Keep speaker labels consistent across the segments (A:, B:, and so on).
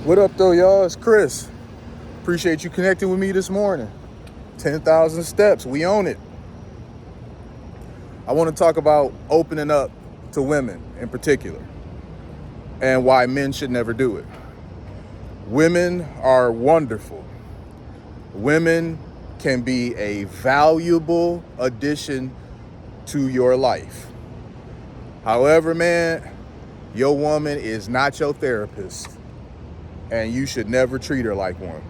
A: What up, though, y'all? It's Chris. Appreciate you connecting with me this morning. 10,000 steps. We own it. I want to talk about opening up to women in particular and why men should never do it. Women are wonderful. Women can be a valuable addition to your life. However, man, your woman is not your therapist, and you should never treat her like one.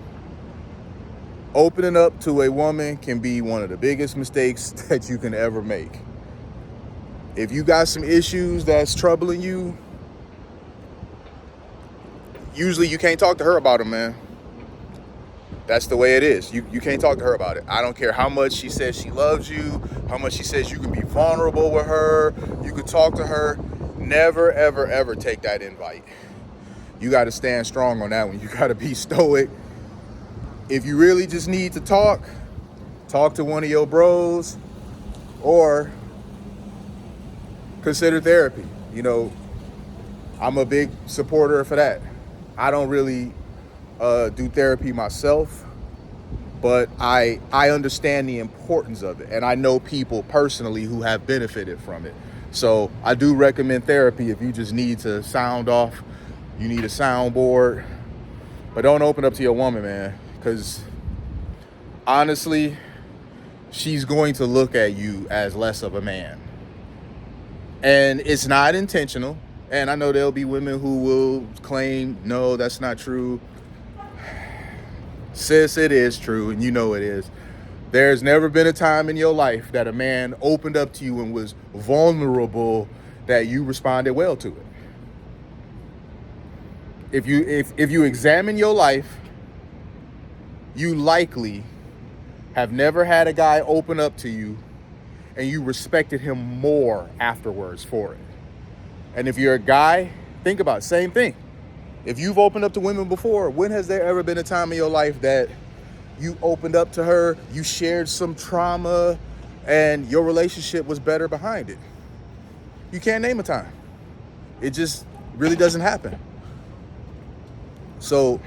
A: Opening up to a woman can be one of the biggest mistakes that you can ever make. If you got some issues that's troubling you, usually you can't talk to her about them, man. That's the way it is. You can't talk to her about it. I don't care how much she says she loves you, how much she says you can be vulnerable with her, you can talk to her. Never, ever, ever take that invite. You got to stand strong on that one. You got to be stoic. If you really just need to talk to one of your bros or consider therapy. You know, I'm a big supporter for that. I don't really do therapy myself, but I understand the importance of it, and I know people personally who have benefited from it. So I do recommend therapy if you just need to sound off, you need a soundboard, but don't open up to your woman, man, because honestly, she's going to look at you as less of a man. And it's not intentional. And I know there'll be women who will claim, no, that's not true. Sis, it is true, and you know it is. There's never been a time in your life that a man opened up to you and was vulnerable that you responded well to it. If you examine your life, you likely have never had a guy open up to you and you respected him more afterwards for it. And if you're a guy, think about it, same thing. If you've opened up to women before, when has there ever been a time in your life that you opened up to her, you shared some trauma, and your relationship was better behind it? You can't name a time. It just really doesn't happen. So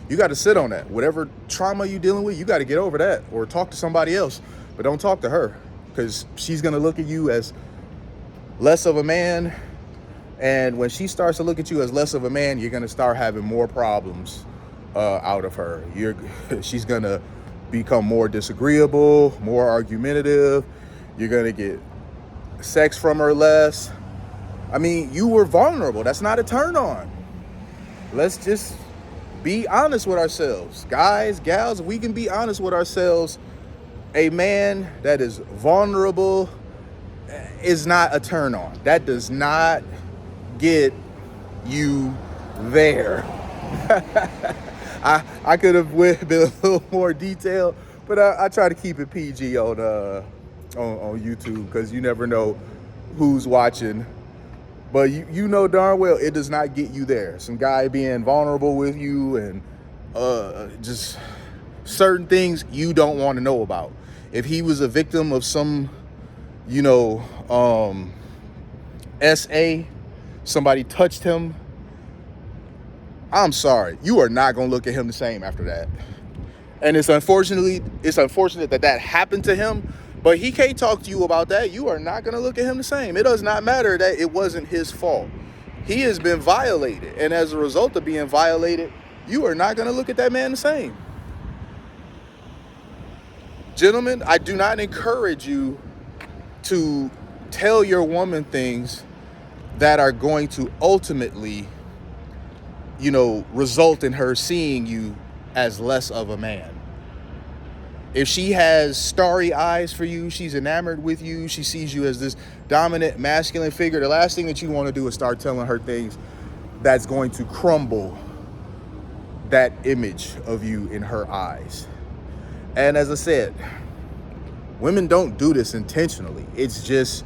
A: you got to sit on that. Whatever trauma you're dealing with, you got to get over that or talk to somebody else. But don't talk to her, because she's going to look at you as less of a man. And when she starts to look at you as less of a man, you're going to start having more problems out of her. She's going to become more disagreeable, more argumentative. You're going to get sex from her less. I mean, you were vulnerable. That's not a turn on. Let's just be honest with ourselves. Guys, gals, we can be honest with ourselves. A man that is vulnerable is not a turn on. That does not get you there. I could have been a little more detailed, but I try to keep it PG on YouTube, because you never know who's watching. But you know darn well it does not get you there. Some guy being vulnerable with you and just certain things you don't want to know about. If he was a victim of some, SA, somebody touched him, I'm sorry, you are not going to look at him the same after that. And it's unfortunate that happened to him, but he can't talk to you about that. You are not going to look at him the same. It does not matter that it wasn't his fault. He has been violated, and as a result of being violated, you are not going to look at that man the same. Gentlemen, I do not encourage you to tell your woman things that are going to ultimately, result in her seeing you as less of a man. If she has starry eyes for you, she's enamored with you, she sees you as this dominant masculine figure, the last thing that you want to do is start telling her things that's going to crumble that image of you in her eyes. And as I said, women don't do this intentionally. It's just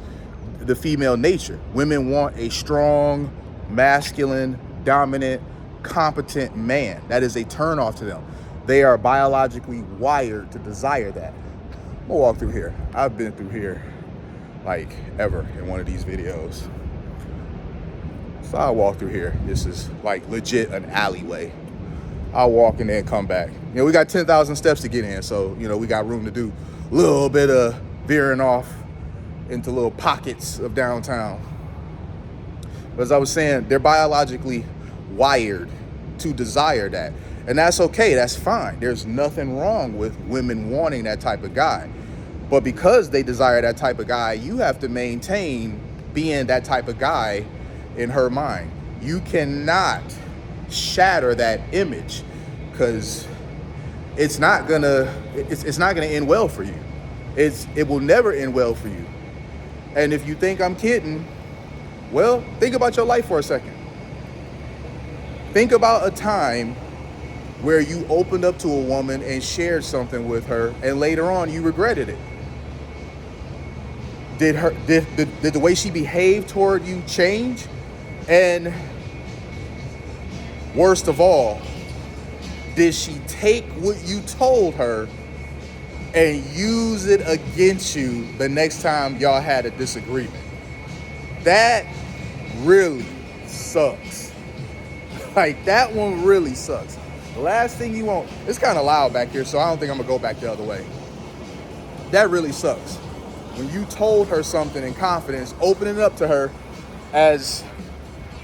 A: the female nature. Women want a strong, masculine, dominant, competent man. That is a turnoff to them. They are biologically wired to desire that. I'm gonna walk through here. I've been through here like ever in one of these videos. So I'll walk through here. This is like legit an alleyway. I'll walk in there and come back. We got 10,000 steps to get in, so we got room to do a little bit of veering off into little pockets of downtown. But as I was saying, they're biologically wired to desire that. And that's okay, that's fine. There's nothing wrong with women wanting that type of guy. But because they desire that type of guy, you have to maintain being that type of guy in her mind. You cannot shatter that image, because it's not gonna end well for you. It will never end well for you. And if you think I'm kidding, well, think about your life for a second. Think about a time where you opened up to a woman and shared something with her, and later on you regretted it. Did the way she behaved toward you change? And worst of all, did she take what you told her and use it against you the next time y'all had a disagreement? That really sucks. Like, that one really sucks. The last thing you want, it's kind of loud back here, so I don't think I'm gonna go back the other way. That really sucks. When you told her something in confidence, opening it up to her, as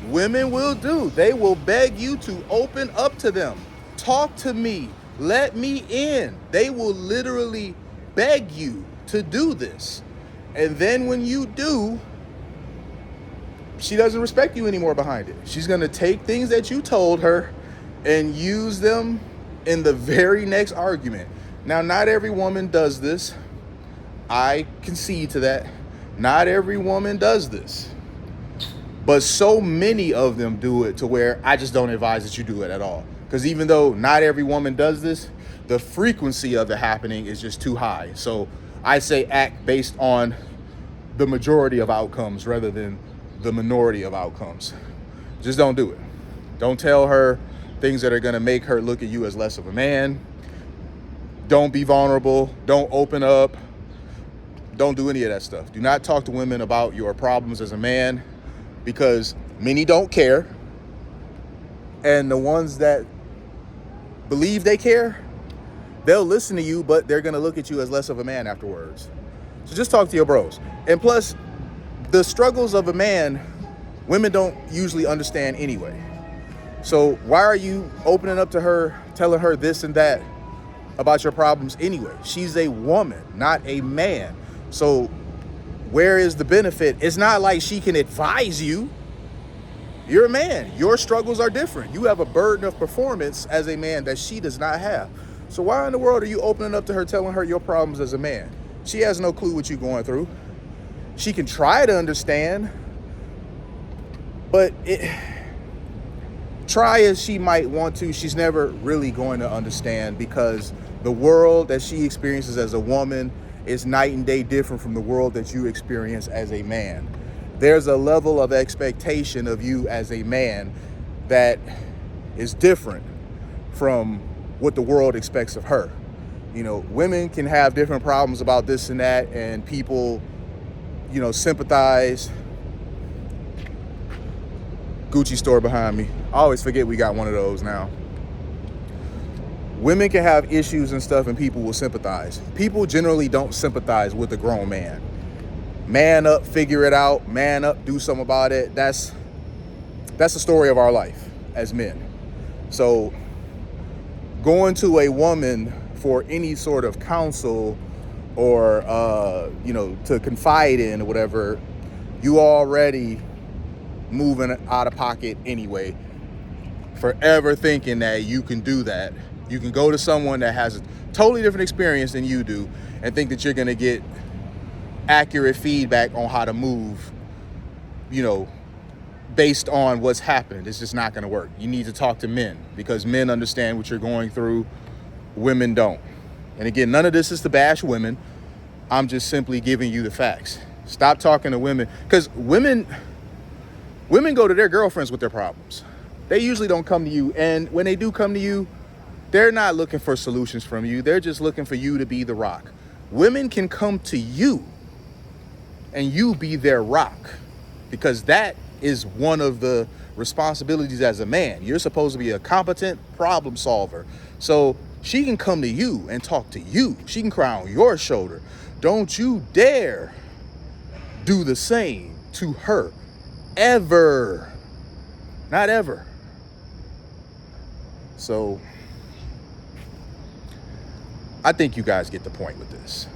A: women will do. They will beg you to open up to them. Talk to me. Let me in. They will literally beg you to do this. And then when you do, she doesn't respect you anymore behind it. She's going to take things that you told her and use them in the very next argument. Now, not every woman does this. I concede to that. Not every woman does this. But so many of them do it to where I just don't advise that you do it at all. Because even though not every woman does this, the frequency of it happening is just too high. So I say act based on the majority of outcomes rather than the minority of outcomes. Just don't do it. Don't tell her things that are going to make her look at you as less of a man. Don't be vulnerable. Don't open up. Don't do any of that stuff. Do not talk to women about your problems as a man, because many don't care. And the ones that believe they care, they'll listen to you, but they're going to look at you as less of a man afterwards. So just talk to your bros. And plus, the struggles of a man, women don't usually understand anyway. So why are you opening up to her, telling her this and that about your problems anyway? She's a woman, not a man. So where is the benefit? It's not like she can advise you. You're a man. Your struggles are different. You have a burden of performance as a man that she does not have. So why in the world are you opening up to her, telling her your problems as a man? She has no clue what you're going through. She can try to understand, but try as she might want to, she's never really going to understand, because the world that she experiences as a woman is night and day different from the world that you experience as a man. There's a level of expectation of you as a man that is different from what the world expects of her. Women can have different problems about this and that, and people, sympathize. Gucci store behind me. I always forget we got one of those now. Women can have issues and stuff, and people will sympathize. People generally don't sympathize with a grown man. Man up, figure it out. Man up, do something about it. That's the story of our life as men. So going to a woman for any sort of counsel or to confide in or whatever, you already moving out of pocket anyway. Forever thinking that you can do that. You can go to someone that has a totally different experience than you do and think that you're going to get accurate feedback on how to move, based on what's happened. It's just not going to work. You need to talk to men, because men understand what you're going through. Women don't. And again, none of this is to bash women. I'm just simply giving you the facts. Stop talking to women, because women go to their girlfriends with their problems. They usually don't come to you. And when they do come to you, they're not looking for solutions from you. They're just looking for you to be the rock. Women can come to you and you be their rock, because that is one of the responsibilities as a man. You're supposed to be a competent problem solver. So she can come to you and talk to you. She can cry on your shoulder. Don't you dare do the same to her. Ever. Not ever. So I think you guys get the point with this.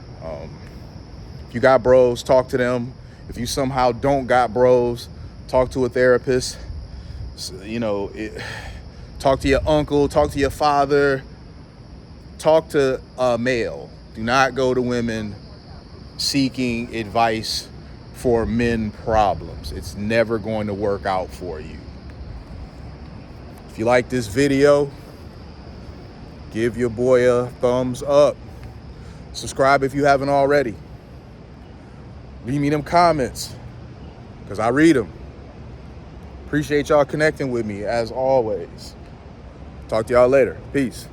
A: If you got bros, talk to them. If you somehow don't got bros, talk to a therapist. So, talk to your uncle, talk to your father, talk to a male. Do not go to women seeking advice for men problems. It's never going to work out for you. If you like this video, give your boy a thumbs up. Subscribe if you haven't already. Leave me them comments, because I read them. Appreciate y'all connecting with me as always. Talk to y'all later. Peace.